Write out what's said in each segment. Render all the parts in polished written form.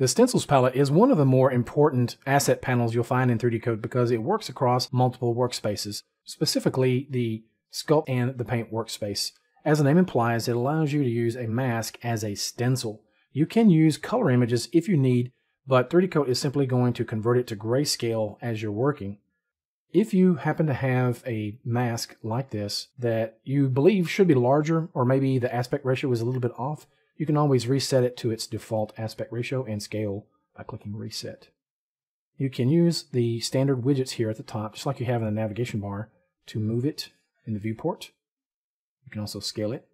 The Stencils palette is one of the more important asset panels you'll find in 3D Code because it works across multiple workspaces, specifically the Sculpt and the Paint workspace. As the name implies, it allows you to use a mask as a stencil. You can use color images if you need, but 3D Code is simply going to convert it to grayscale as you're working. If you happen to have a mask like this that you believe should be larger, or maybe the aspect ratio is a little bit off, you can always reset it to its default aspect ratio and scale by clicking Reset. You can use the standard widgets here at the top, just like you have in the navigation bar, to move it in the viewport. You can also scale it.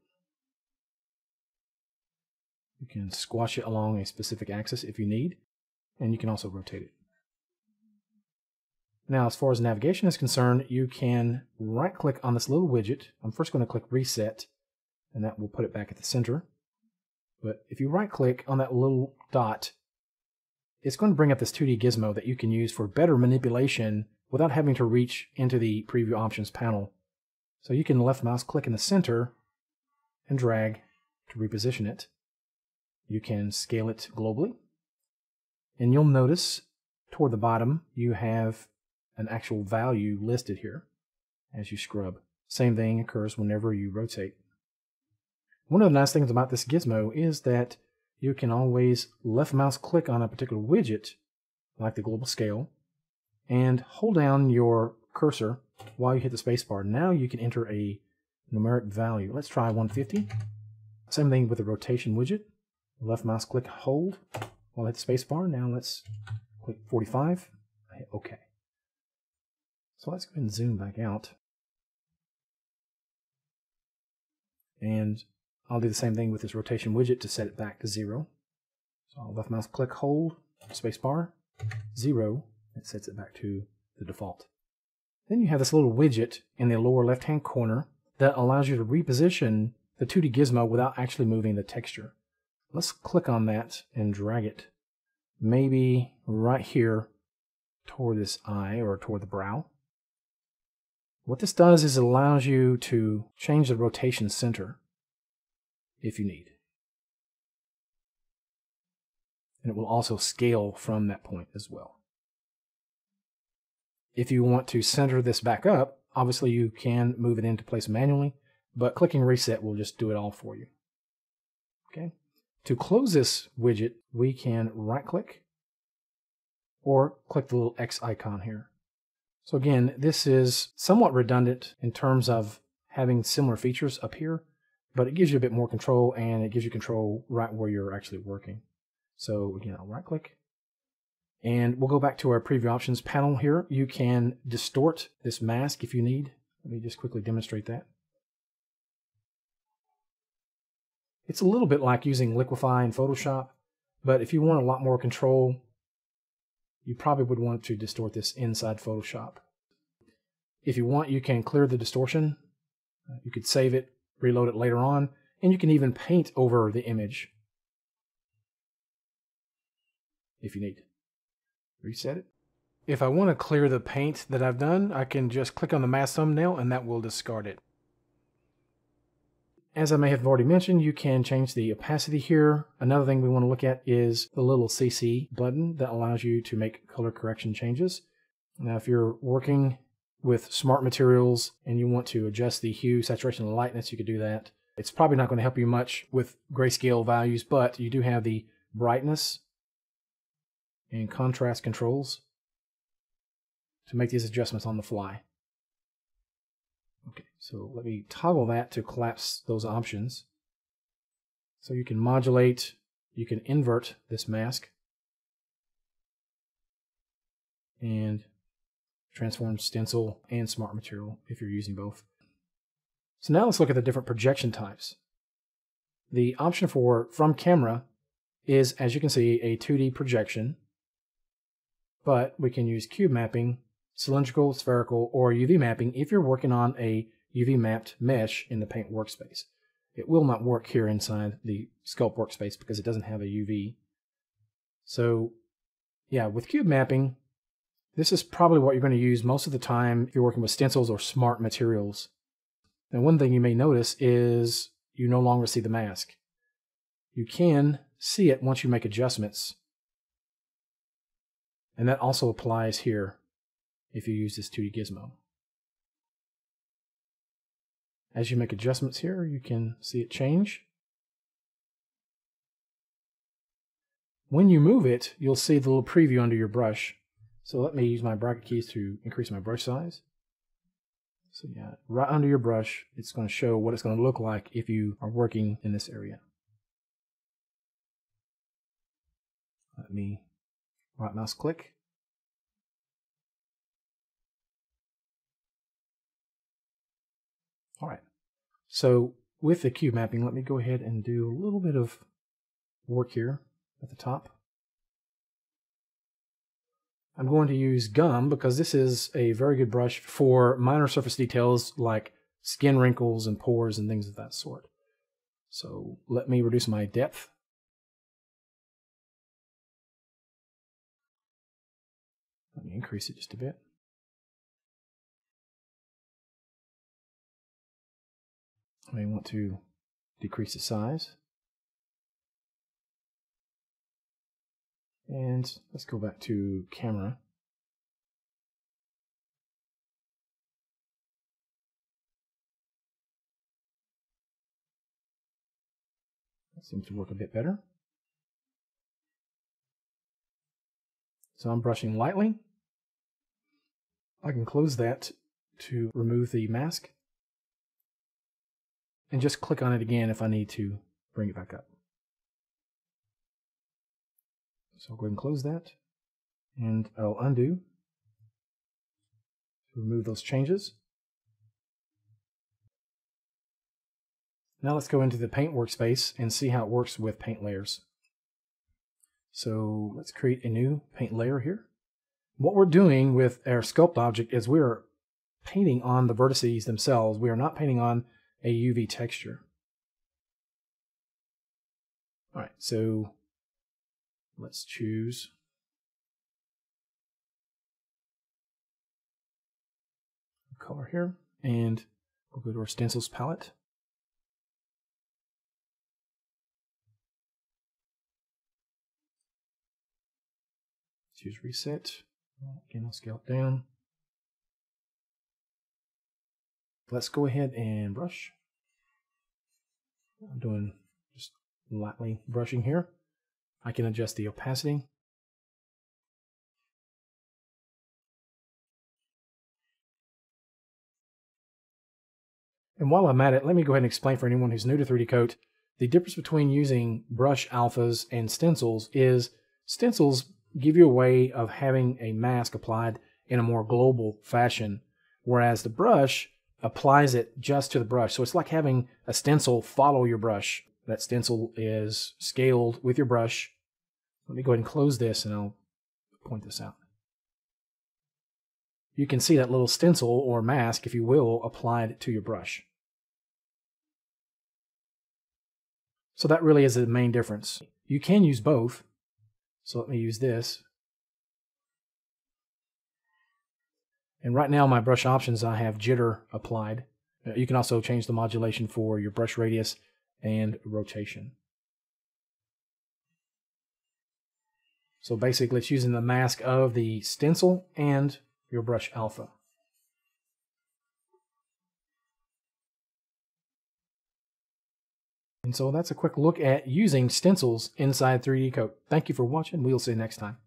You can squash it along a specific axis if you need, and you can also rotate it. Now, as far as navigation is concerned, you can right-click on this little widget. I'm first going to click Reset, and that will put it back at the center. But if you right-click on that little dot, it's going to bring up this 2D gizmo that you can use for better manipulation without having to reach into the Preview Options panel. So you can left mouse click in the center and drag to reposition it. You can scale it globally. And you'll notice toward the bottom you have an actual value listed here as you scrub. Same thing occurs whenever you rotate. One of the nice things about this gizmo is that you can always left mouse click on a particular widget, like the global scale, and hold down your cursor while you hit the spacebar. Now you can enter a numeric value. Let's try 150. Same thing with the rotation widget. Left mouse click, hold while I hit the spacebar. Now let's click 45. I hit OK. So let's go ahead and zoom back out. And I'll do the same thing with this rotation widget to set it back to 0. So I'll left mouse click, hold, spacebar, 0. It sets it back to the default. Then you have this little widget in the lower left-hand corner that allows you to reposition the 2D gizmo without actually moving the texture. Let's click on that and drag it maybe right here toward this eye or toward the brow. What this does is it allows you to change the rotation center if you need. And it will also scale from that point as well. If you want to center this back up, obviously you can move it into place manually, but clicking Reset will just do it all for you. Okay. To close this widget, we can right-click or click the little X icon here. So again, this is somewhat redundant in terms of having similar features up here, but it gives you a bit more control, and it gives you control right where you're actually working. So again, I'll right-click, and we'll go back to our Preview Options panel here. You can distort this mask if you need. Let me just quickly demonstrate that. It's a little bit like using Liquify in Photoshop, but if you want a lot more control, you probably would want to distort this inside Photoshop. If you want, you can clear the distortion. You could save it, reload it later on, and you can even paint over the image if you need. Reset it. If I want to clear the paint that I've done, I can just click on the mask thumbnail and that will discard it. As I may have already mentioned, you can change the opacity here. Another thing we want to look at is the little CC button that allows you to make color correction changes. Now, if you're working with smart materials and you want to adjust the hue, saturation, and lightness, you could do that. It's probably not going to help you much with grayscale values, but you do have the brightness and contrast controls to make these adjustments on the fly. Okay, so let me toggle that to collapse those options. So you can modulate, you can invert this mask, and transform stencil and smart material if you're using both. So now let's look at the different projection types. The option for from camera is, as you can see, a 2D projection, but we can use cube mapping, cylindrical, spherical, or UV mapping if you're working on a UV mapped mesh in the Paint workspace. It will not work here inside the Sculpt workspace because it doesn't have a UV. So yeah, with cube mapping, this is probably what you're going to use most of the time if you're working with stencils or smart materials. Now, one thing you may notice is you no longer see the mask. You can see it once you make adjustments And that also applies here if you use this 2D gizmo. As you make adjustments here, you can see it change. When you move it, you'll see the little preview under your brush. So let me use my bracket keys to increase my brush size. So yeah, right under your brush, it's going to show what it's going to look like if you are working in this area. Let me right mouse click. All right. So with the cube mapping, let me go ahead and do a little bit of work here at the top. I'm going to use gum because this is a very good brush for minor surface details like skin wrinkles and pores and things of that sort. So let me reduce my depth. Let me increase it just a bit. I may want to decrease the size. And let's go back to camera. That seems to work a bit better. So I'm brushing lightly. I can close that to remove the mask. And just click on it again if I need to bring it back up. So I'll go ahead and close that. And I'll undo to remove those changes. Now let's go into the paint workspace and see how it works with paint layers. So let's create a new paint layer here. What we're doing with our sculpt object is we're painting on the vertices themselves. We are not painting on a UV texture. All right, so let's choose a color here, and we'll go to our Stencils Palette. Choose Reset. Again, I'll scale it down. Let's go ahead and brush. I'm doing just lightly brushing here. I can adjust the opacity. And while I'm at it, let me go ahead and explain for anyone who's new to 3D Coat, the difference between using brush alphas and stencils is stencils give you a way of having a mask applied in a more global fashion, whereas the brush applies it just to the brush. So it's like having a stencil follow your brush. That stencil is scaled with your brush. Let me go ahead and close this and I'll point this out. You can see that little stencil or mask, if you will, applied to your brush. So that really is the main difference. You can use both. So let me use this. And right now my brush options, I have jitter applied. You can also change the modulation for your brush radius and rotation. So basically it's using the mask of the stencil and your brush alpha. And so that's a quick look at using stencils inside 3D Coat. Thank you for watching. We'll see you next time.